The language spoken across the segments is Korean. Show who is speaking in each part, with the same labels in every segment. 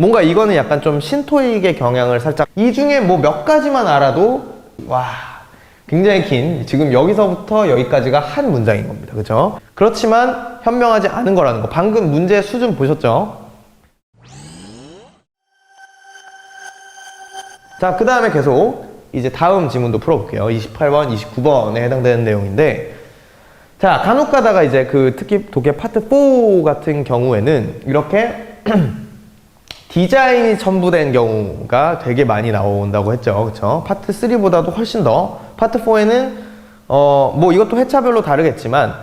Speaker 1: 뭔가 이거는 약간 좀 신토익의 경향을 살짝, 이 중에 뭐 몇 가지만 알아도 와 굉장히 긴, 지금 여기서부터 여기까지가 한 문장인 겁니다. 그죠? 그렇지만 현명하지 않은 거라는 거. 방금 문제 수준 보셨죠? 자, 그 다음에 계속 이제 다음 지문도 풀어볼게요. 28번, 29번에 해당되는 내용인데, 자, 간혹 가다가 이제 그 특히 독해 파트 4 같은 경우에는 이렇게 디자인이 첨부된 경우가 되게 많이 나온다고 했죠. 그쵸? 파트 3보다도 훨씬 더, 파트 4에는 뭐 이것도 회차별로 다르겠지만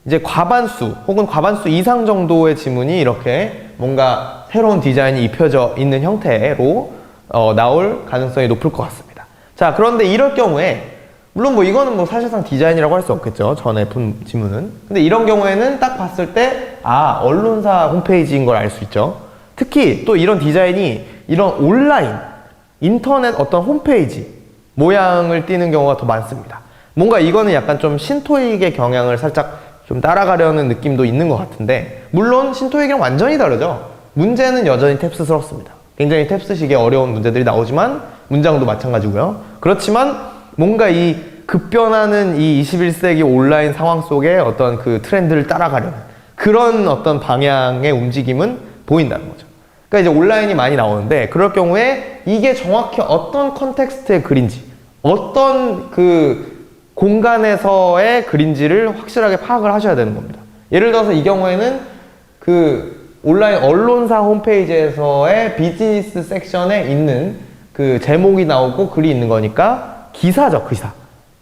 Speaker 1: 이제 과반수 혹은 과반수 이상 정도의 지문이 이렇게 뭔가 새로운 디자인이 입혀져 있는 형태로 나올 가능성이 높을 것 같습니다. 자, 그런데 이럴 경우에 물론 뭐 이거는 뭐 사실상 디자인이라고 할 수 없겠죠. 전에 푼 지문은. 근데 이런 경우에는 딱 봤을 때 언론사 홈페이지인 걸 알 수 있죠. 특히 또 이런 디자인이 이런 온라인, 인터넷 어떤 홈페이지 모양을 띠는 경우가 더 많습니다. 뭔가 이거는 약간 좀 신토익의 경향을 살짝 좀 따라가려는 느낌도 있는 것 같은데, 물론 신토익이랑 완전히 다르죠. 문제는 여전히 탭스스럽습니다. 굉장히 탭스식의 어려운 문제들이 나오지만 문장도 마찬가지고요. 그렇지만 뭔가 이 급변하는 이 21세기 온라인 상황 속에 어떤 그 트렌드를 따라가려는 그런 어떤 방향의 움직임은 보인다는 거죠. 그러니까 이제 온라인이 많이 나오는데, 그럴 경우에 이게 정확히 어떤 컨텍스트의 글인지, 어떤 그 공간에서의 글인지를 확실하게 파악을 하셔야 되는 겁니다. 예를 들어서 이 경우에는 그 온라인 언론사 홈페이지에서의 비즈니스 섹션에 있는 그 제목이 나오고 글이 있는 거니까 기사죠, 기사.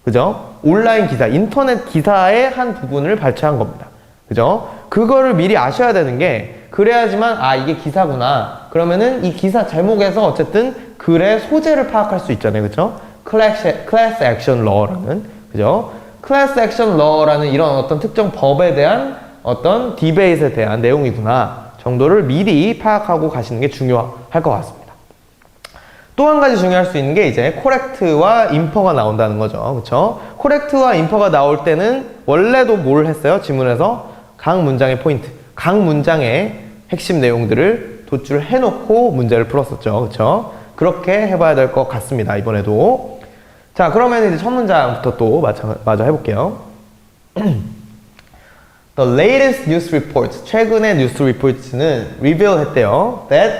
Speaker 1: 그죠? 온라인 기사, 인터넷 기사의 한 부분을 발췌한 겁니다. 그죠? 그거를 미리 아셔야 되는 게, 그래야지만 이게 기사구나. 그러면은 이 기사 제목에서 어쨌든 글의 소재를 파악할 수 있잖아요. 그죠? Class Action Law라는, 그죠? Class Action Law라는 이런 어떤 특정 법에 대한 어떤 디베이트에 대한 내용이구나 정도를 미리 파악하고 가시는 게 중요할 것 같습니다. 또 한 가지 중요할 수 있는 게 이제 correct와 infer가 나온다는 거죠. 그쵸? correct와 infer가 나올 때는 원래도 뭘 했어요? 지문에서 각 문장의 포인트, 각 문장의 핵심 내용들을 도출해 놓고 문제를 풀었었죠. 그쵸? 그렇게 해봐야 될 것 같습니다. 이번에도. 자, 그러면 이제 첫 문장부터 또 마저 해볼게요. The latest news reports, 최근의 뉴스 리포트는 reveal 했대요. That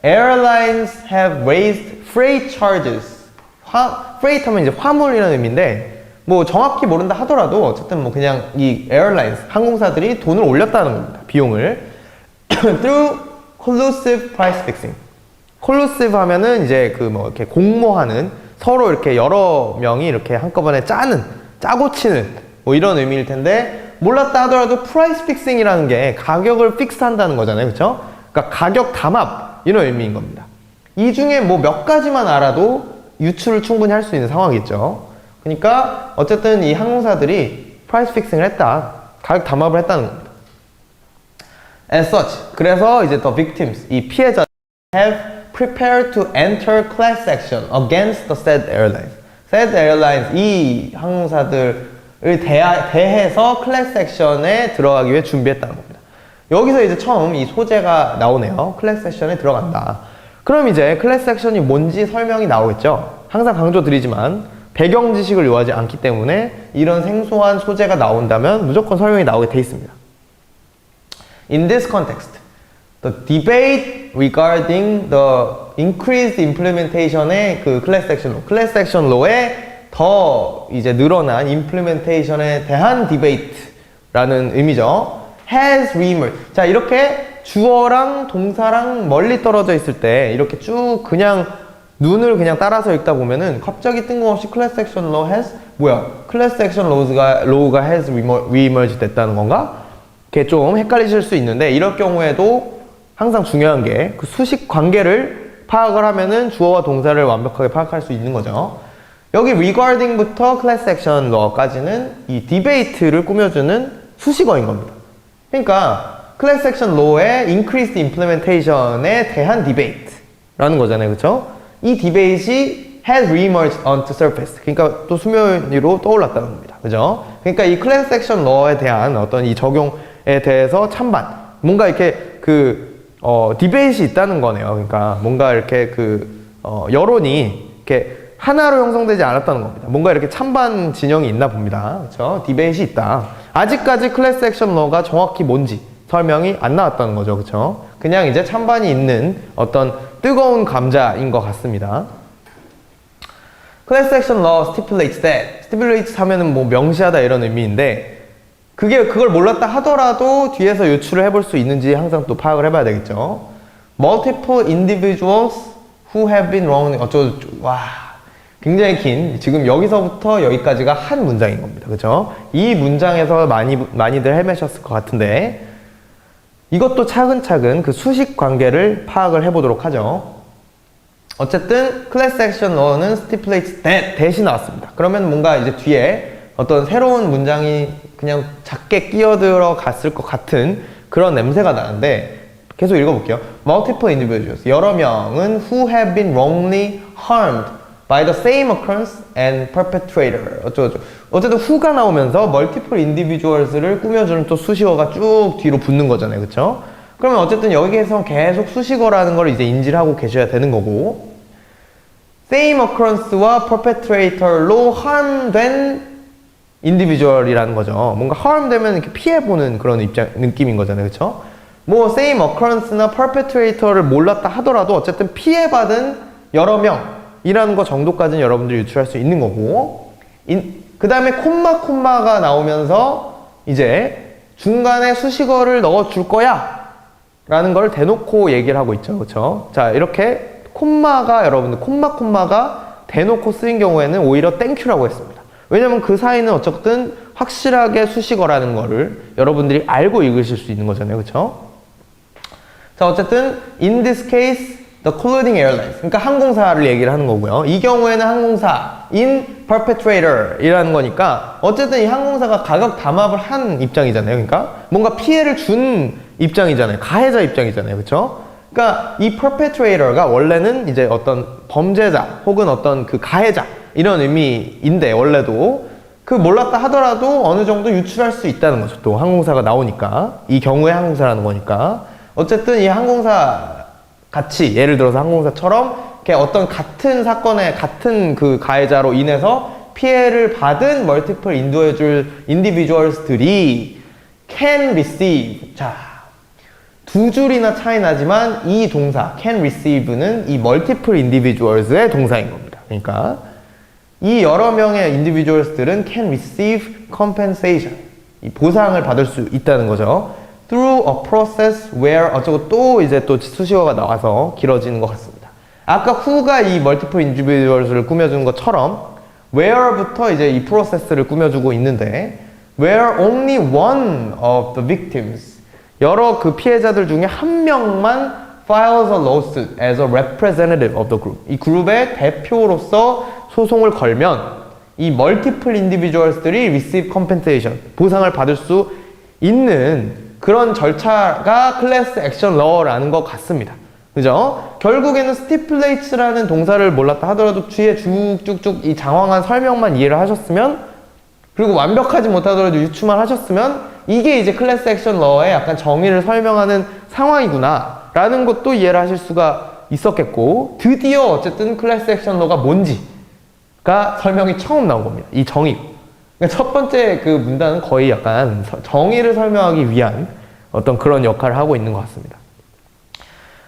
Speaker 1: airlines have raised freight charges. freight 하면 이제 화물이라는 의미인데, 뭐 정확히 모른다 하더라도 어쨌든 뭐 그냥 이 airlines, 항공사들이 돈을 올렸다는 겁니다. 비용을. through collusive price fixing. collusive 하면은 이제 그 뭐 이렇게 공모하는, 서로 이렇게 여러 명이 이렇게 한꺼번에 짜고 치는 뭐 이런 의미일 텐데, 몰랐다 하더라도 price fixing이라는 게 가격을 픽스한다는 거잖아요. 그쵸? 그러니까 가격 담합 이런 의미인 겁니다. 이 중에 뭐 몇 가지만 알아도 유추를 충분히 할 수 있는 상황이겠죠. 그러니까 어쨌든 이 항공사들이 price fixing을 했다, 가격 담합을 했다는 겁니다. As such, 그래서 이제 the victims, 이 피해자들 have prepared to enter class action against the said airlines. said airlines, 이 항공사들을 대해서 클래스 액션에 들어가기 위해 준비했다는 겁니다. 여기서 이제 처음 이 소재가 나오네요. 클래스 액션에 들어간다. 그럼 이제 클래스 액션이 뭔지 설명이 나오겠죠. 항상 강조드리지만 배경 지식을 요하지 않기 때문에 이런 생소한 소재가 나온다면 무조건 설명이 나오게 돼 있습니다. In this context, the debate regarding the increased implementation의 그 클래스 액션 로의 더 이제 늘어난 임플리멘테이션에 대한 디베이트라는 의미죠. has reemerged. 자, 이렇게 주어랑 동사랑 멀리 떨어져 있을 때 이렇게 쭉 그냥 눈을 그냥 따라서 읽다 보면은 갑자기 뜬금없이 class action law has class action law가 has reemerged 됐다는 건가? 이렇게 좀 헷갈리실 수 있는데, 이럴 경우에도 항상 중요한 게 그 수식 관계를 파악을 하면은 주어와 동사를 완벽하게 파악할 수 있는 거죠. 여기 regarding부터 class action law까지는 이 debate를 꾸며주는 수식어인 겁니다. 그러니까 class action law의 increased implementation에 대한 debate라는 거잖아요. 그쵸? 이 debate이 has reemerged onto surface. 그러니까 또 수면 위로 떠올랐다는 겁니다. 그죠? 그러니까 이 class action law에 대한 어떤 이 적용에 대해서 찬반, 뭔가 이렇게 그 디베이트이 있다는 거네요. 그러니까 뭔가 이렇게 여론이 이렇게 하나로 형성되지 않았다는 겁니다. 뭔가 이렇게 찬반 진영이 있나 봅니다. 그렇죠? 디베이트이 있다. 아직까지 클래스 액션 러가 정확히 뭔지 설명이 안 나왔다는 거죠. 그렇죠? 그냥 이제 찬반이 있는 어떤 뜨거운 감자인 것 같습니다. Class action law stipulates that. stipulates 하면은 뭐 명시하다 이런 의미인데 그걸 몰랐다 하더라도 뒤에서 유추를 해볼 수 있는지 항상 또 파악을 해봐야 되겠죠. Multiple individuals who have been wrongly 와 굉장히 긴 지금 여기서부터 여기까지가 한 문장인 겁니다. 그죠? 이 문장에서 많이들 헤매셨을 것 같은데 이것도 차근차근 그 수식 관계를 파악을 해보도록 하죠. 어쨌든 class action law는 stipulates that 대신 나왔습니다. 그러면 뭔가 이제 뒤에 어떤 새로운 문장이 그냥 작게 끼어들어 갔을 것 같은 그런 냄새가 나는데 계속 읽어볼게요. Multiple individuals 여러 명은 who have been wrongly harmed by the same occurrence and perpetrator 어쨌든 who가 나오면서 multiple individuals를 꾸며주는 또 수식어가 쭉 뒤로 붙는 거잖아요. 그쵸? 그러면 어쨌든 여기에서 계속 수식어라는 걸 이제 인지를 하고 계셔야 되는 거고 same occurrence와 perpetrator로 harm된 individual이라는 거죠. 뭔가 harm되면 이렇게 피해보는 그런 느낌인 거잖아요. 그쵸? 뭐 same occurrence나 perpetrator를 몰랐다 하더라도 어쨌든 피해받은 여러 명이라는 거 정도까지는 여러분들이 유출할 수 있는 거고 그 다음에 콤마가 나오면서 이제 중간에 수식어를 넣어줄 거야 라는 걸 대놓고 얘기를 하고 있죠. 그쵸? 자, 이렇게 여러분들 콤마가 대놓고 쓰인 경우에는 오히려 땡큐라고 했습니다. 왜냐면 그 사이는 어쨌든 확실하게 수식어라는 거를 여러분들이 알고 읽으실 수 있는 거잖아요. 그쵸? 자, 어쨌든 in this case the colluding airlines 그러니까 항공사를 얘기를 하는 거고요. 이 경우에는 항공사 in perpetrator 이라는 거니까 어쨌든 이 항공사가 가격 담합을 한 입장이잖아요. 그러니까 뭔가 피해를 준 입장이잖아요. 가해자 입장이잖아요. 그쵸? 그러니까 이 perpetrator가 원래는 이제 어떤 범죄자 혹은 어떤 그 가해자 이런 의미인데 원래도 그 몰랐다 하더라도 어느 정도 유출할 수 있다는 거죠. 또 항공사가 나오니까 이 경우에 항공사라는 거니까 어쨌든 이 항공사 같이 예를 들어서 항공사처럼 이렇게 어떤 같은 사건의 같은 그 가해자로 인해서 피해를 받은 multiple individuals들이 can receive 자 두 줄이나 차이 나지만 이 동사 can receive는 이 multiple individuals의 동사인 겁니다. 그러니까 이 여러 명의 individuals들은 can receive compensation 이 보상을 받을 수 있다는 거죠. through a process where 어쩌고 또 이제 또 수식어가 나와서 길어지는 것 같습니다. 아까 who가 이 multiple individuals를 꾸며주는 것처럼 where부터 이제 이 프로세스를 꾸며주고 있는데 where only one of the victims 여러 그 피해자들 중에 한 명만 files a lawsuit as a representative of the group. 이 그룹의 대표로서 소송을 걸면 이 multiple individuals들이 receive compensation, 보상을 받을 수 있는 그런 절차가 class action law라는 것 같습니다. 그죠? 결국에는 stipulate라는 동사를 몰랐다 하더라도 뒤에 쭉쭉쭉 이 장황한 설명만 이해를 하셨으면 그리고 완벽하지 못하더라도 유추만 하셨으면 이게 이제 클래스 액션 러의 약간 정의를 설명하는 상황이구나 라는 것도 이해를 하실 수가 있었겠고 드디어 어쨌든 클래스 액션 러가 뭔지가 설명이 처음 나온 겁니다. 이 정의. 그러니까 첫 번째 그 문단은 거의 약간 정의를 설명하기 위한 어떤 그런 역할을 하고 있는 것 같습니다.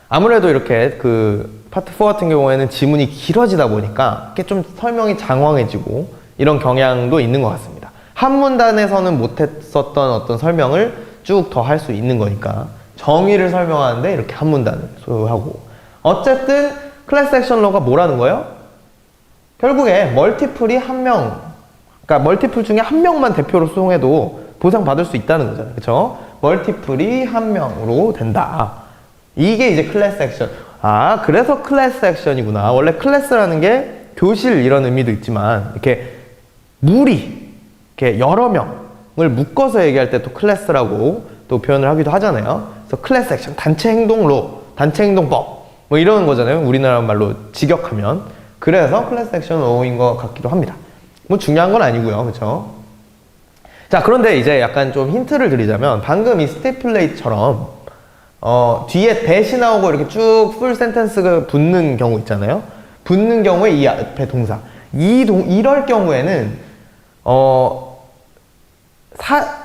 Speaker 1: 아무래도 이렇게 그 파트 4 같은 경우에는 지문이 길어지다 보니까 이렇게 좀 설명이 장황해지고 이런 경향도 있는 것 같습니다. 한 문단에서는 못했었던 어떤 설명을 쭉 더 할 수 있는 거니까 정의를 설명하는데 이렇게 한 문단을 소유하고 어쨌든 클래스 액션 러가 뭐라는 거예요? 결국에 멀티플이 한 명 그러니까 멀티플 중에 한 명만 대표로 소송해도 보상받을 수 있다는 거잖아요. 그쵸? 멀티플이 한 명으로 된다. 이게 이제 클래스 액션. 아, 그래서 클래스 액션이구나. 원래 클래스라는 게 교실 이런 의미도 있지만 이렇게 무리 이렇게 여러 명을 묶어서 얘기할 때 또 클래스라고 또 표현을 하기도 하잖아요. 그래서 클래스 액션, 단체 행동로, 단체 행동법 뭐 이런 거잖아요. 우리나라 말로 직역하면. 그래서 클래스 액션 로인 것 같기도 합니다. 뭐 중요한 건 아니고요. 그렇죠? 자, 그런데 이제 약간 좀 힌트를 드리자면 방금 이 스티플레이트처럼 뒤에 that이 나오고 이렇게 쭉 풀 센텐스가 붙는 경우 있잖아요. 붙는 경우에 이 앞에 동사. 이럴 경우에는,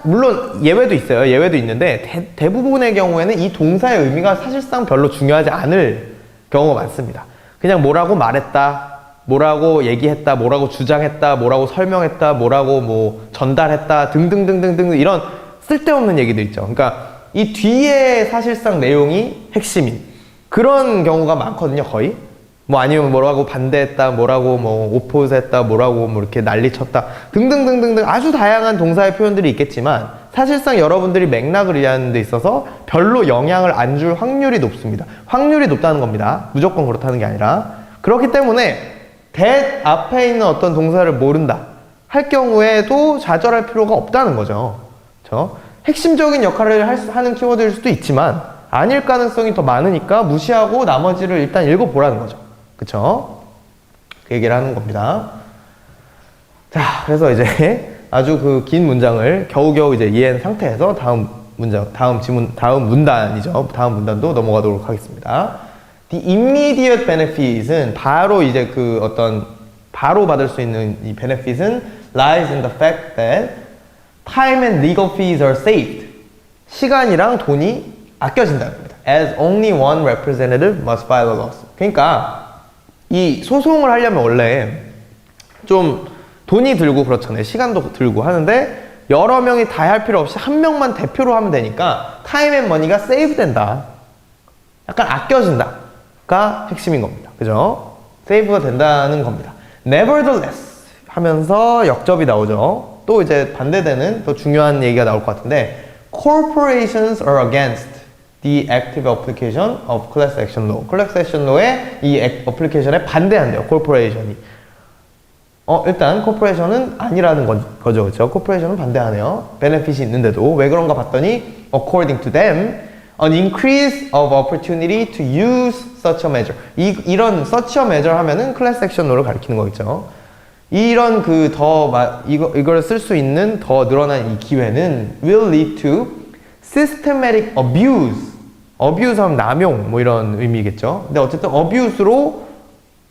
Speaker 1: 물론 예외도 있어요. 예외도 있는데, 대부분의 경우에는 이 동사의 의미가 사실상 별로 중요하지 않을 경우가 많습니다. 그냥 뭐라고 말했다, 뭐라고 얘기했다, 뭐라고 주장했다, 뭐라고 설명했다, 뭐라고 뭐 전달했다, 등등등등등 이런 쓸데없는 얘기들 있죠. 그러니까 이 뒤에 사실상 내용이 핵심인 그런 경우가 많거든요, 거의. 뭐 아니면 뭐라고 반대했다, 뭐라고 뭐 오포즈했다, 뭐라고 뭐 이렇게 난리쳤다, 등등등등등 아주 다양한 동사의 표현들이 있겠지만 사실상 여러분들이 맥락을 이해하는 데 있어서 별로 영향을 안 줄 확률이 높습니다. 확률이 높다는 겁니다. 무조건 그렇다는 게 아니라. 그렇기 때문에 that 앞에 있는 어떤 동사를 모른다 할 경우에도 좌절할 필요가 없다는 거죠. 그렇죠? 핵심적인 역할을 하는 키워드일 수도 있지만 아닐 가능성이 더 많으니까 무시하고 나머지를 일단 읽어보라는 거죠. 그쵸? 그 얘기를 하는 겁니다. 자, 그래서 이제 아주 그 긴 문장을 겨우겨우 이제 이해한 상태에서 다음 문단이죠. 다음 문단도 넘어가도록 하겠습니다. The immediate benefit은 바로 이제 그 바로 받을 수 있는 이 benefit은 lies in the fact that time and legal fees are saved. 시간이랑 돈이 아껴진다는 겁니다. As only one representative must file a lawsuit. 그러니까 이 소송을 하려면 원래 좀 돈이 들고 그렇잖아요. 시간도 들고 하는데 여러 명이 다 할 필요 없이 한 명만 대표로 하면 되니까 time and money가 save 된다. 약간 아껴진다가 핵심인 겁니다. 그죠? save가 된다는 겁니다. Nevertheless 하면서 역접이 나오죠. 또 이제 반대되는 더 중요한 얘기가 나올 것 같은데 Corporations are against the active application of class action law. class action law의 이 애플리케이션에 반대한대요. corporation이. 일단 corporation은 아니라는 거죠. 그렇죠? corporation은 반대하네요. benefit이 있는데도 왜 그런가 봤더니 according to them an increase of opportunity to use such a measure. 이런 such a measure 하면은 class action law를 가리키는 거겠죠. 이런 이걸 쓸 수 있는 더 늘어난 이 기회는 will lead to systematic abuse. abuse 하면 남용 뭐 이런 의미겠죠. 근데 어쨌든 abuse로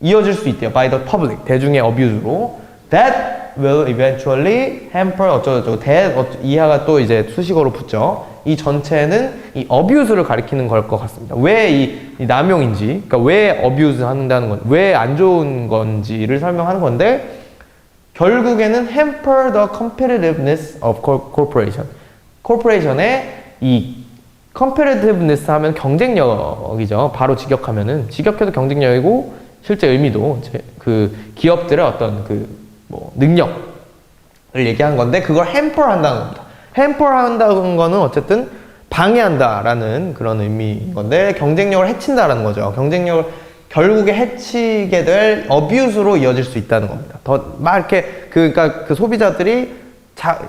Speaker 1: 이어질 수 있대요. by the public. 대중의 abuse로. that will eventually hamper 어쩌고저쩌고. that 이하가 또 이제 수식어로 붙죠. 이 전체는 이 abuse를 가리키는 걸 것 같습니다. 왜 이 남용인지, 그러니까 왜 abuse 한다는 건, 왜 안 좋은 건지를 설명하는 건데 결국에는 hamper the competitiveness of corporation. corporation의 이 competitiveness 하면 경쟁력이죠. 바로 직역하면은 직역해도 경쟁력이고 실제 의미도 그 기업들의 어떤 뭐 능력을 얘기하는 건데 그걸 hamper 한다는 겁니다. hamper 한다는 거는 어쨌든 방해한다라는 그런 의미인 건데 경쟁력을 해친다라는 거죠. 경쟁력을 결국에 해치게 될 abuse로 이어질 수 있다는 겁니다. 그러니까 그 소비자들이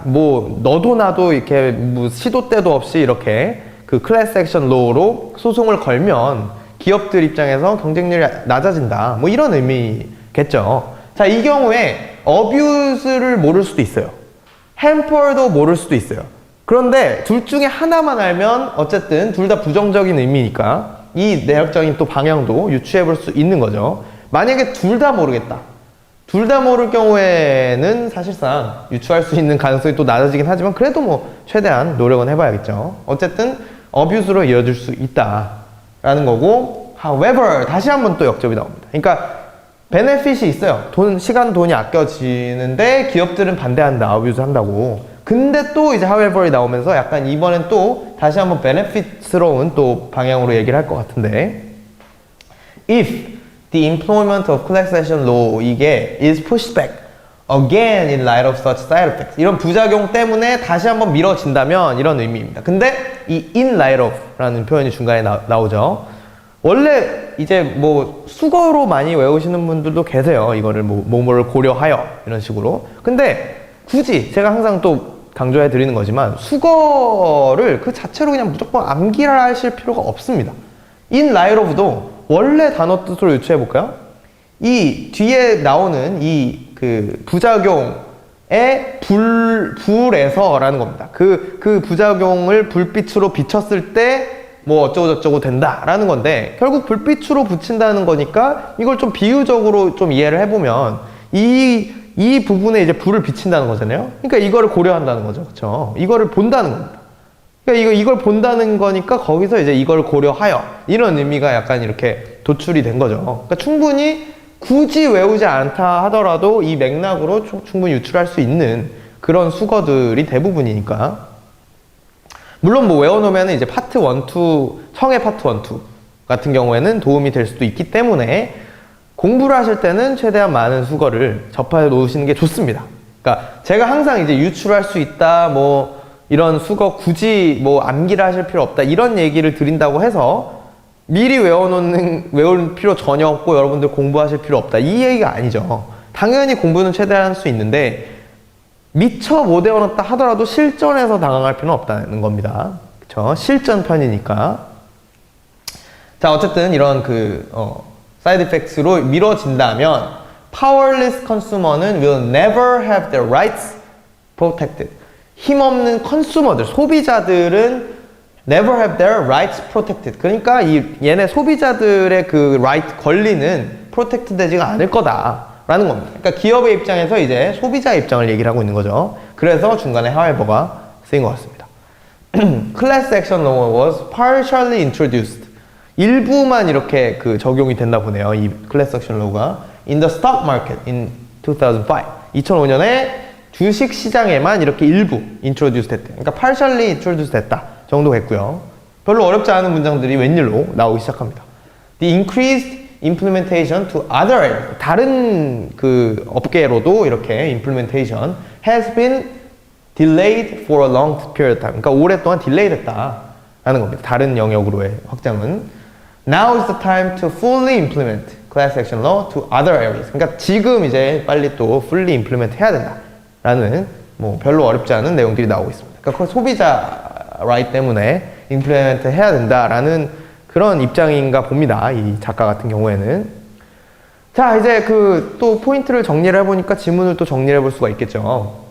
Speaker 1: 뭐 너도 나도 이렇게 뭐 시도 때도 없이 이렇게 그 클래스 액션 로우로 소송을 걸면 기업들 입장에서 경쟁률이 낮아진다. 뭐 이런 의미겠죠. 자, 이 경우에 abuse를 모를 수도 있어요. hamper도 모를 수도 있어요. 그런데 둘 중에 하나만 알면 어쨌든 둘 다 부정적인 의미니까 이 내역적인 또 방향도 유추해 볼 수 있는 거죠. 만약에 둘 다 모르겠다. 둘 다 모를 경우에는 사실상 유추할 수 있는 가능성이 또 낮아지긴 하지만 그래도 뭐 최대한 노력은 해봐야겠죠. 어쨌든 abuse로 이어질 수 있다라는 거고 however 다시 한번 또 역접이 나옵니다. 그러니까 benefit이 있어요. 시간, 돈이 아껴지는데 기업들은 반대한다. abuse 한다고. 근데 또 이제 however이 나오면서 약간 이번엔 또 다시 한번 benefit스러운 또 방향으로 얘기를 할 것 같은데 if the employment of class action law 이게 is pushed back again in light of such side effects 이런 부작용 때문에 다시 한번 미뤄진다면 이런 의미입니다. 근데 이 in light of 라는 표현이 중간에 나오죠. 원래 이제 뭐 수거로 많이 외우시는 분들도 계세요. 이거를 뭐를 고려하여 이런 식으로. 근데 굳이 제가 항상 또 강조해 드리는 거지만 수거를 그 자체로 그냥 무조건 암기를 하실 필요가 없습니다. in light of도 원래 단어 뜻으로 유추해 볼까요? 이 뒤에 나오는 이 그 부작용의 불에서라는 겁니다. 그 부작용을 불빛으로 비쳤을 때 뭐 어쩌고저쩌고 된다라는 건데 결국 불빛으로 붙인다는 거니까 이걸 좀 비유적으로 좀 이해를 해보면 이 부분에 이제 불을 비친다는 거잖아요. 그러니까 이거를 고려한다는 거죠. 그렇죠? 이거를 본다는 겁니다. 그러니까 이걸 본다는 거니까 거기서 이제 이걸 고려하여 이런 의미가 약간 이렇게 도출이 된 거죠. 그러니까 충분히 굳이 외우지 않다 하더라도 이 맥락으로 충분히 유출할 수 있는 그런 수거들이 대부분이니까. 물론 뭐 외워놓으면 이제 파트 1, 2, 청해 파트 1, 2 같은 경우에는 도움이 될 수도 있기 때문에 공부를 하실 때는 최대한 많은 수거를 접해 놓으시는 게 좋습니다. 그러니까 제가 항상 이제 유출할 수 있다, 뭐 이런 수거 굳이 뭐 암기를 하실 필요 없다 이런 얘기를 드린다고 해서 미리 외울 필요 전혀 없고 여러분들 공부하실 필요 없다 이 얘기가 아니죠. 당연히 공부는 최대한 할 수 있는데 미처 못 외워놨다 하더라도 실전에서 당황할 필요는 없다는 겁니다. 그쵸? 실전 편이니까. 자, 어쨌든 이런 사이드 이펙트로 미뤄진다면 powerless consumer는 will never have their rights protected. 힘없는 컨슈머들, 소비자들은 never have their rights protected. 그러니까 얘네 소비자들의 그 right, 권리는 protect 되지가 않을 거다라는 겁니다. 그러니까 기업의 입장에서 이제 소비자의 입장을 얘기를 하고 있는 거죠. 그래서 중간에 however가 쓰인 것 같습니다. Class action law was partially introduced. 일부만 이렇게 적용이 된다 보네요. 이 class action law가 in the stock market in 2005. 2005년에 주식 시장에만 이렇게 일부 introduce 됐대요. 그러니까 partially introduce 됐다 정도겠고요. 별로 어렵지 않은 문장들이 웬일로 나오기 시작합니다. The increased implementation to other areas. 다른 업계로도 이렇게 implementation has been delayed for a long period of time. 그러니까 오랫동안 딜레이 됐다라는 겁니다. 다른 영역으로의 확장은. Now is the time to fully implement class action law to other areas. 그러니까 지금 이제 빨리 또 fully implement 해야 된다라는 뭐 별로 어렵지 않은 내용들이 나오고 있습니다. 그러니까 소비자 right 때문에 implement 해야 된다라는 그런 입장인가 봅니다. 이 작가 같은 경우에는. 자, 이제 또 포인트를 정리를 해보니까 지문을 또 정리를 해볼 수가 있겠죠.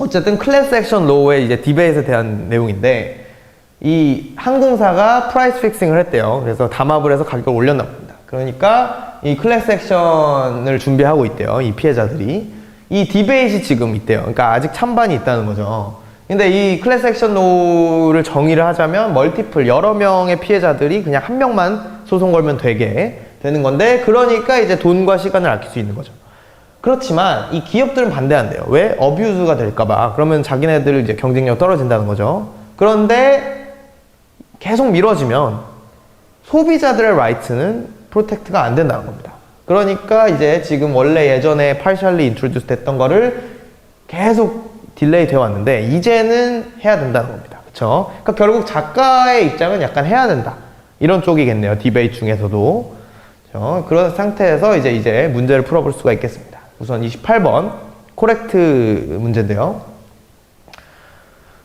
Speaker 1: 어쨌든 클래스 액션 로우의 이제 디베이트에 대한 내용인데 이 항공사가 프라이스 픽싱을 했대요. 그래서 담합을 해서 가격을 올렸나 봅니다. 그러니까 이 클래스 액션을 준비하고 있대요. 이 피해자들이. 이 디베이트이 지금 있대요. 그러니까 아직 찬반이 있다는 거죠. 근데 이 클래스 액션 로우를 정의를 하자면 멀티플 여러 명의 피해자들이 그냥 한 명만 소송 걸면 되게 되는 건데 그러니까 이제 돈과 시간을 아낄 수 있는 거죠. 그렇지만 이 기업들은 반대한대요. 왜? 어뷰즈가 될까봐. 그러면 자기네들 이제 경쟁력 떨어진다는 거죠. 그런데 계속 미뤄지면 소비자들의 라이트는 프로텍트가 안 된다는 겁니다. 그러니까 이제 지금 원래 예전에 partially introduce 됐던 거를 계속 딜레이 되어 왔는데 이제는 해야 된다는 겁니다. 그쵸? 그러니까 결국 작가의 입장은 약간 해야 된다. 이런 쪽이겠네요. 디베이트 중에서도. 그쵸? 그런 상태에서 이제 문제를 풀어볼 수가 있겠습니다. 우선 28번 코렉트 문제인데요.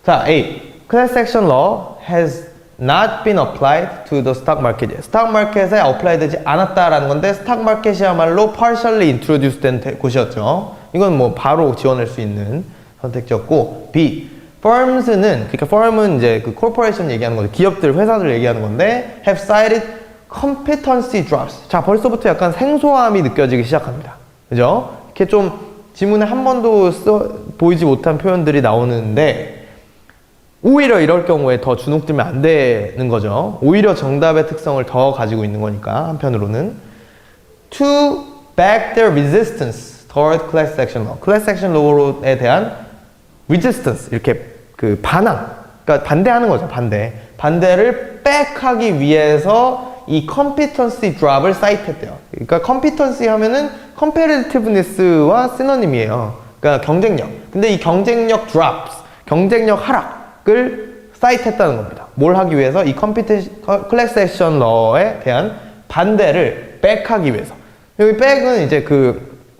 Speaker 1: 자, A. Class action law has not been applied to the stock market yet. 스탁 마켓에 어플라이 되지 않았다라는 건데 스탁 마켓이야말로 partially introduced 된 곳이었죠. 이건 뭐 바로 지원할 수 있는 선택지였고 B. firms는 그러니까 firm은 이제 corporation 얘기하는 거죠. 기업들, 회사들 얘기하는 건데 have cited competency drops. 자, 벌써부터 약간 생소함이 느껴지기 시작합니다. 그죠? 이렇게 좀 지문에 한 번도 보이지 못한 표현들이 나오는데 오히려 이럴 경우에 더 주눅들면 안 되는 거죠. 오히려 정답의 특성을 더 가지고 있는 거니까 한편으로는 to back their resistance toward class action law. class action law에 대한 resistance 이렇게 반항, 그러니까 반대하는 거죠. 반대를 back하기 위해서 이 competency drop을 cite했대요. 그러니까 competency 하면은 competitiveness와 시노님이에요. 그러니까 경쟁력. 근데 이 경쟁력 drops, 경쟁력 하락을 cite했다는 겁니다. 뭘 하기 위해서? 이 class action law에 대한 반대를 back하기 위해서. 여기 back은 이제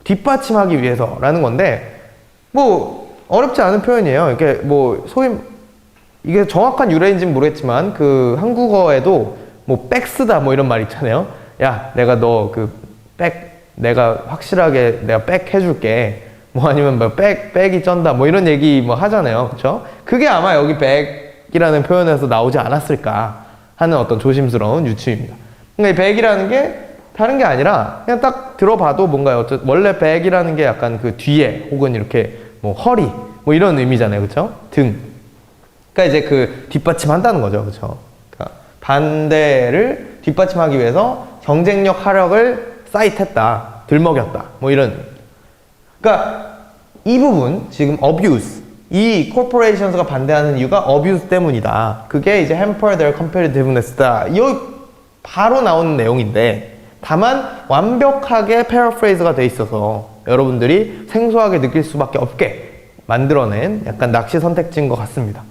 Speaker 1: 뒷받침하기 위해서라는 건데 뭐 어렵지 않은 표현이에요. 이게 뭐 소위 이게 정확한 유래인지는 모르겠지만 한국어에도 뭐 백쓰다 뭐 이런 말 있잖아요. 야, 내가 너 내가 확실하게 내가 백 해줄게. 뭐 아니면 뭐 백이 쩐다 뭐 이런 얘기 뭐 하잖아요. 그쵸? 그게 아마 여기 백이라는 표현에서 나오지 않았을까 하는 어떤 조심스러운 유추입니다. 그러니까 이 백이라는 게 다른 게 아니라 그냥 딱 들어봐도 뭔가요? 원래 백이라는 게 약간 그 뒤에 혹은 이렇게 뭐 허리 뭐 이런 의미잖아요, 그렇죠? 등. 그러니까 이제 그 뒷받침한다는 거죠, 그렇죠? 그러니까 반대를 뒷받침하기 위해서 경쟁력 하락을 사이트했다, 들먹였다, 뭐 이런. 그러니까 이 부분 지금 abuse 이 corporations가 반대하는 이유가 abuse 때문이다. 그게 이제 hamper their competitiveness다. 이 바로 나오는 내용인데 다만 완벽하게 paraphrase가 돼 있어서 여러분들이 생소하게 느낄 수밖에 없게 만들어낸 약간 낚시 선택지인 것 같습니다.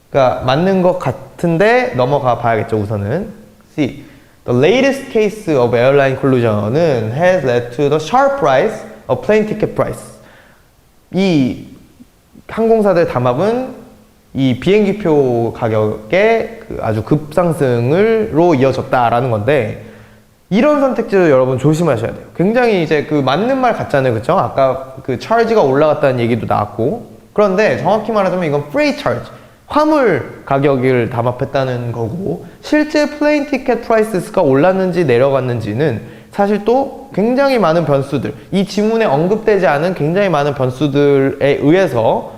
Speaker 1: 그러니까 맞는 것 같은데 넘어가 봐야겠죠. 우선은 C. The latest case of airline collusion은 has led to the sharp rise of plane ticket price. 이 항공사들 담합은 이 비행기표 가격의 그 아주 급상승으로 이어졌다라는 건데 이런 선택지를 여러분 조심하셔야 돼요. 굉장히 이제 그 맞는 말 같잖아요, 그렇죠? 아까 그 차지가 올라갔다는 얘기도 나왔고 그런데 정확히 말하자면 이건 free charge 화물 가격을 담합했다는 거고 실제 플레인 티켓 프라이스가 올랐는지 내려갔는지는 사실 또 굉장히 많은 변수들 이 지문에 언급되지 않은 굉장히 많은 변수들에 의해서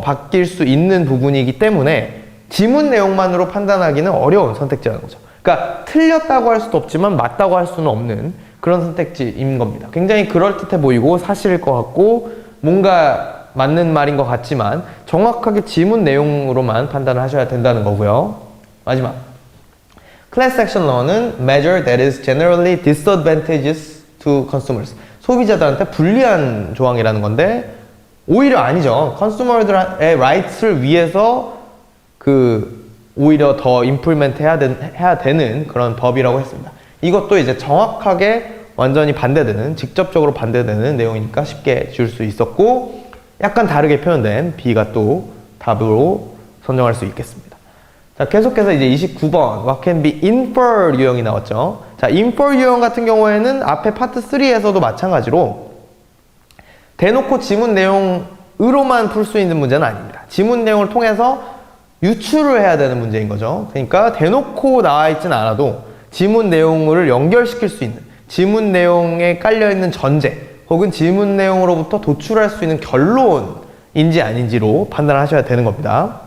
Speaker 1: 바뀔 수 있는 부분이기 때문에 지문 내용만으로 판단하기는 어려운 선택지라는 거죠. 그러니까 틀렸다고 할 수도 없지만 맞다고 할 수는 없는 그런 선택지인 겁니다. 굉장히 그럴듯해 보이고 사실일 것 같고 뭔가 맞는 말인 것 같지만 정확하게 지문 내용으로만 판단을 하셔야 된다는 거고요. 마지막 Class Action Law는 measure that is generally disadvantageous to consumers. 소비자들한테 불리한 조항이라는 건데 오히려 아니죠. 컨슈머들의 rights를 위해서 오히려 더 임플리멘트 해야 되는 그런 법이라고 했습니다. 이것도 이제 정확하게 완전히 반대되는 직접적으로 반대되는 내용이니까 쉽게 줄 수 있었고 약간 다르게 표현된 B가 또 답으로 선정할 수 있겠습니다. 자, 계속해서 이제 29번 What can be inferred 유형이 나왔죠. 자, infer 유형 같은 경우에는 앞에 파트 3에서도 마찬가지로 대놓고 지문 내용으로만 풀 수 있는 문제는 아닙니다. 지문 내용을 통해서 유추를 해야 되는 문제인 거죠. 그러니까 대놓고 나와 있진 않아도 지문 내용을 연결시킬 수 있는 지문 내용에 깔려있는 전제 혹은 지문 내용으로부터 도출할 수 있는 결론인지 아닌지로 판단하셔야 되는 겁니다.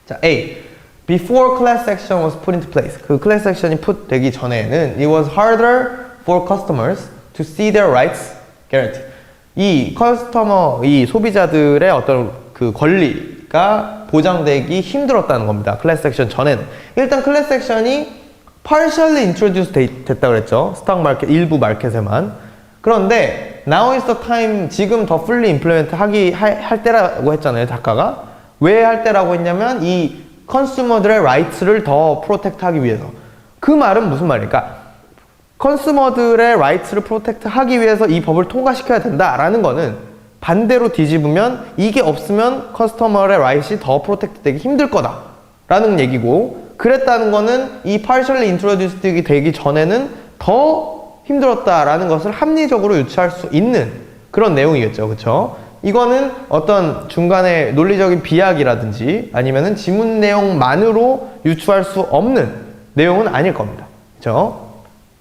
Speaker 1: 자, A. Before class action was put into place. 그 class action이 put 되기 전에는 it was harder for customers to see their rights guaranteed. 이 이 소비자들의 어떤 그 권리가 보장되기 힘들었다는 겁니다. 클래스 액션 전에는. 일단 클래스 액션이 partially introduced 됐다 그랬죠. 스탁 마켓, 일부 마켓에만. 그런데 now is the time, 지금 더 fully implement 할 때라고 했잖아요, 작가가. 왜 할 때라고 했냐면 이 컨슈머들의 rights를 더 프로텍트 하기 위해서. 그 말은 무슨 말일까? 컨슈머들의 rights를 프로텍트 하기 위해서 이 법을 통과시켜야 된다라는 거는 반대로 뒤집으면 이게 없으면 커스터머의 rights이 더 프로텍트 되기 힘들 거다라는 얘기고 그랬다는 거는 이 partially introduced 되기 전에는 더 힘들었다라는 것을 합리적으로 유추할 수 있는 그런 내용이겠죠. 그쵸? 이거는 어떤 중간에 논리적인 비약이라든지 아니면은 지문 내용만으로 유추할 수 없는 내용은 아닐 겁니다. 그쵸?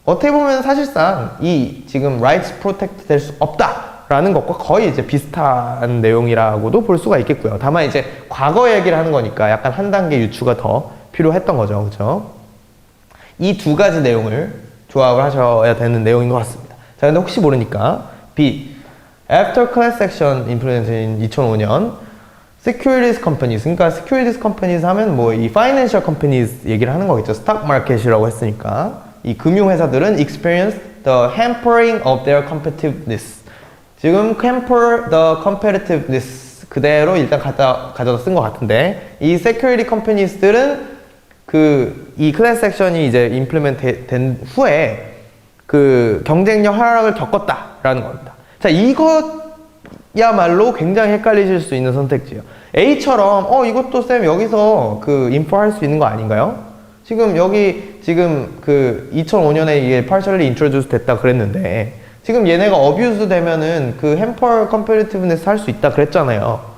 Speaker 1: 어떻게 보면 사실상 이 지금 rights protect 될 수 없다라는 것과 거의 이제 비슷한 내용이라고도 볼 수가 있겠고요. 다만 이제 과거 얘기를 하는 거니까 약간 한 단계 유추가 더 필요했던 거죠. 그쵸? 이 두 가지 내용을 조합을 하셔야 되는 내용인 것 같습니다. 자, 근데 혹시 모르니까 B. After class action implemented in 2005년 securities companies, 그러니까 securities companies 하면 뭐 이 financial companies 얘기를 하는 거겠죠. 스탁 마켓이라고 했으니까 이 금융회사들은 experienced the hampering of their competitiveness. 지금 hamper the competitiveness 그대로 일단 가져다 쓴 것 같은데 이 security companies들은 이 클래스 액션이 이제 임플리멘트 된 후에 그 경쟁력 하락을 겪었다라는 겁니다. 자, 이것야말로 굉장히 헷갈리실 수 있는 선택지예요. A처럼 이것도 쌤 여기서 인포 할 수 있는 거 아닌가요? 지금 2005년에 이게 partially introduce 됐다 그랬는데 지금 얘네가 abuse 되면은 hamper competitiveness 할 수 있다 그랬잖아요.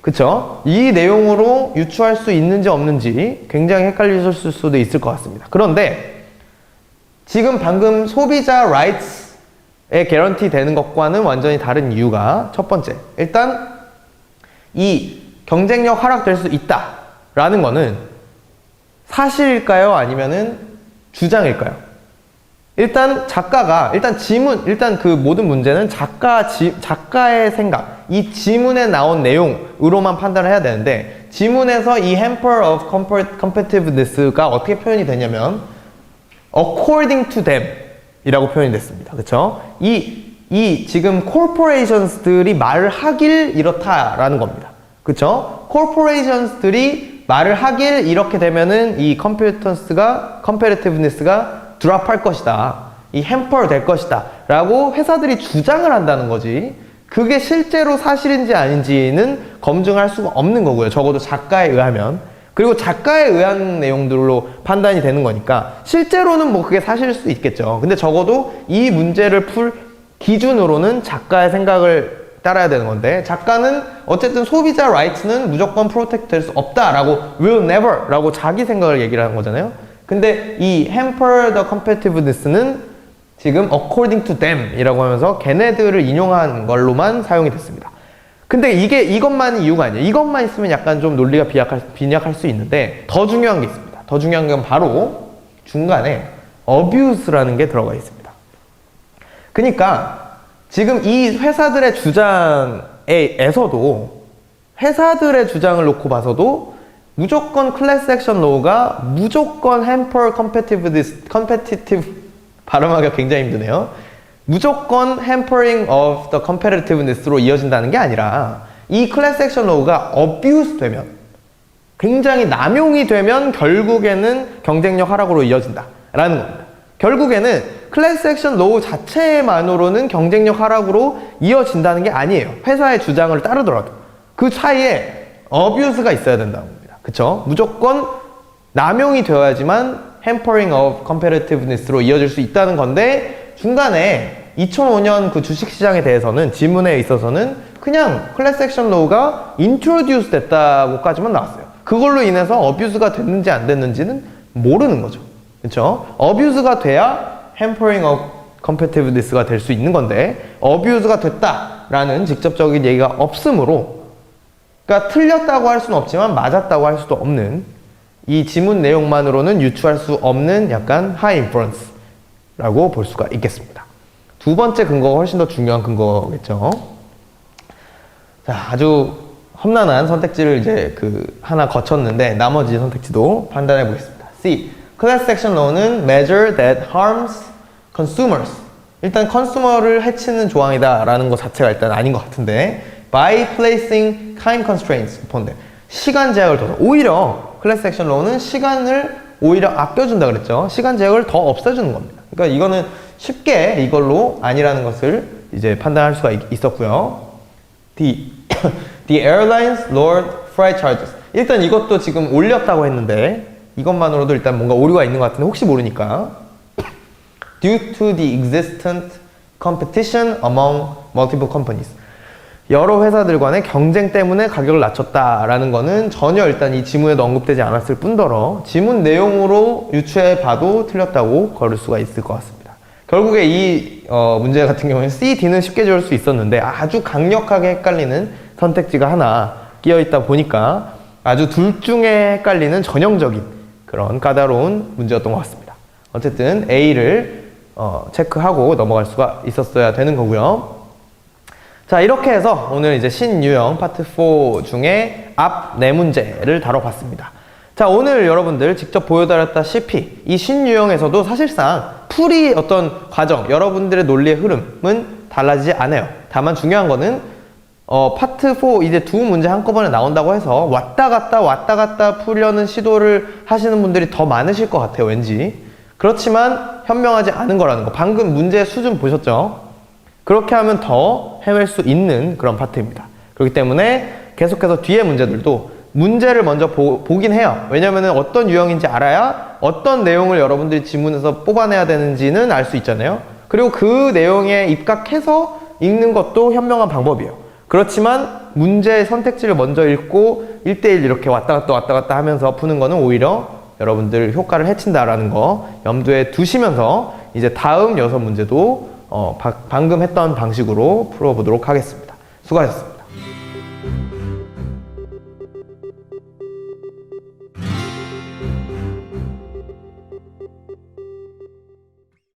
Speaker 1: 그쵸? 이 내용으로 유추할 수 있는지 없는지 굉장히 헷갈리실 수도 있을 것 같습니다. 그런데 지금 방금 소비자 rights에 개런티 되는 것과는 완전히 다른 이유가 첫 번째, 일단 이 경쟁력 하락될 수 있다 라는 거는 사실일까요? 아니면은 주장일까요? 일단 작가가, 일단 그 모든 문제는 작가의 생각, 이 지문에 나온 내용으로만 판단을 해야 되는데, 지문에서 이 hamper of competitiveness가 어떻게 표현이 되냐면 according to them 이라고 표현이 됐습니다. 그쵸? 이 지금 corporations들이 말을 하길 이렇다라는 겁니다. 그쵸? corporations들이 말을 하길 이렇게 되면은 이 competitiveness가 드랍할 것이다. 이 햄퍼 될 것이다. 라고 회사들이 주장을 한다는 거지. 그게 실제로 사실인지 아닌지는 검증할 수가 없는 거고요. 적어도 작가에 의하면. 그리고 작가에 의한 내용들로 판단이 되는 거니까 실제로는 뭐 그게 사실일 수 있겠죠. 근데 적어도 이 문제를 풀 기준으로는 작가의 생각을 따라야 되는 건데, 작가는 어쨌든 소비자 rights는 무조건 프로텍트 될 수 없다라고 will never 라고 자기 생각을 얘기를 하는 거잖아요. 근데 이 hamper the competitiveness는 지금 according to them 이라고 하면서 걔네들을 인용한 걸로만 사용이 됐습니다. 근데 이것만이 이유가 아니에요. 이것만 있으면 약간 좀 논리가 빈약할 수 있는데 더 중요한 게 있습니다. 더 중요한 건 바로 중간에 abuse라는 게 들어가 있습니다. 그러니까 지금 이 회사들의 주장에서도, 회사들의 주장을 놓고 봐서도 무조건 클래스 액션 로우가 무조건 hamper competitive 발음하기가 굉장히 힘드네요. 무조건 hampering of the competitiveness로 이어진다는 게 아니라 이 클래스 액션 로우가 abuse 되면, 굉장히 남용이 되면 결국에는 경쟁력 하락으로 이어진다 라는 겁니다. 결국에는 클래스 액션 로우 자체만으로는 경쟁력 하락으로 이어진다는 게 아니에요. 회사의 주장을 따르더라도 그 차이에 abuse가 있어야 된다는 겁니다. 그쵸? 무조건 남용이 되어야지만 hampering of competitiveness로 이어질 수 있다는 건데, 중간에 2005년 그 주식시장에 대해서는 지문에 있어서는 그냥 클래스 액션 로우가 introduce 됐다고까지만 나왔어요. 그걸로 인해서 abuse가 됐는지 안 됐는지는 모르는 거죠. 그쵸? abuse가 돼야 hampering of competitiveness가 될 수 있는 건데, abuse가 됐다라는 직접적인 얘기가 없으므로, 그러니까 틀렸다고 할 수는 없지만 맞았다고 할 수도 없는, 이 지문 내용만으로는 유추할 수 없는 약간 high inference라고 볼 수가 있겠습니다. 두 번째 근거가 훨씬 더 중요한 근거겠죠. 자, 아주 험난한 선택지를 이제 하나 거쳤는데 나머지 선택지도 판단해 보겠습니다. C. Class action law는 measure that harms consumers. 일단 컨슈머를 해치는 조항이다 라는 것 자체가 일단 아닌 것 같은데, by placing time constraints upon them. 시간 제약을 둬서, 오히려 클래스 액션 로우는 시간을 오히려 아껴준다 그랬죠. 시간 제약을 더 없애주는 겁니다. 그러니까 이거는 쉽게 이걸로 아니라는 것을 이제 판단할 수가 있었고요. The airlines lowered freight charges. 일단 이것도 지금 올렸다고 했는데 이것만으로도 일단 뭔가 오류가 있는 것 같은데 혹시 모르니까 due to the existent competition among multiple companies. 여러 회사들 간의 경쟁 때문에 가격을 낮췄다라는 거는 전혀 일단 이 지문에도 언급되지 않았을 뿐더러 지문 내용으로 유추해 봐도 틀렸다고 걸을 수가 있을 것 같습니다. 결국에 이 문제 같은 경우는 C, D는 쉽게 지을 수 있었는데 아주 강력하게 헷갈리는 선택지가 하나 끼어 있다 보니까 아주 둘 중에 헷갈리는 전형적인 그런 까다로운 문제였던 것 같습니다. 어쨌든 A를 체크하고 넘어갈 수가 있었어야 되는 거고요. 자, 이렇게 해서 오늘 이제 신유형 파트 4 중에 앞 4문제를 다뤄봤습니다. 자, 오늘 여러분들 직접 보여드렸다시피 이 신유형에서도 사실상 풀이 어떤 과정, 여러분들의 논리의 흐름은 달라지지 않아요. 다만 중요한 거는 파트 4 이제 두 문제 한꺼번에 나온다고 해서 왔다 갔다 풀려는 시도를 하시는 분들이 더 많으실 것 같아요, 왠지. 그렇지만 현명하지 않은 거라는 거. 방금 문제 수준 보셨죠? 그렇게 하면 더 헤맬 수 있는 그런 파트입니다. 그렇기 때문에 계속해서 뒤에 문제들도 문제를 먼저 보긴 해요. 왜냐면은 어떤 유형인지 알아야 어떤 내용을 여러분들이 지문에서 뽑아내야 되는지는 알 수 있잖아요. 그리고 그 내용에 입각해서 읽는 것도 현명한 방법이에요. 그렇지만 문제 선택지를 먼저 읽고 1대1 이렇게 왔다 갔다 하면서 푸는 거는 오히려 여러분들 효과를 해친다라는 거 염두에 두시면서 이제 다음 6문제도 방금 했던 방식으로 풀어보도록 하겠습니다. 수고하셨습니다.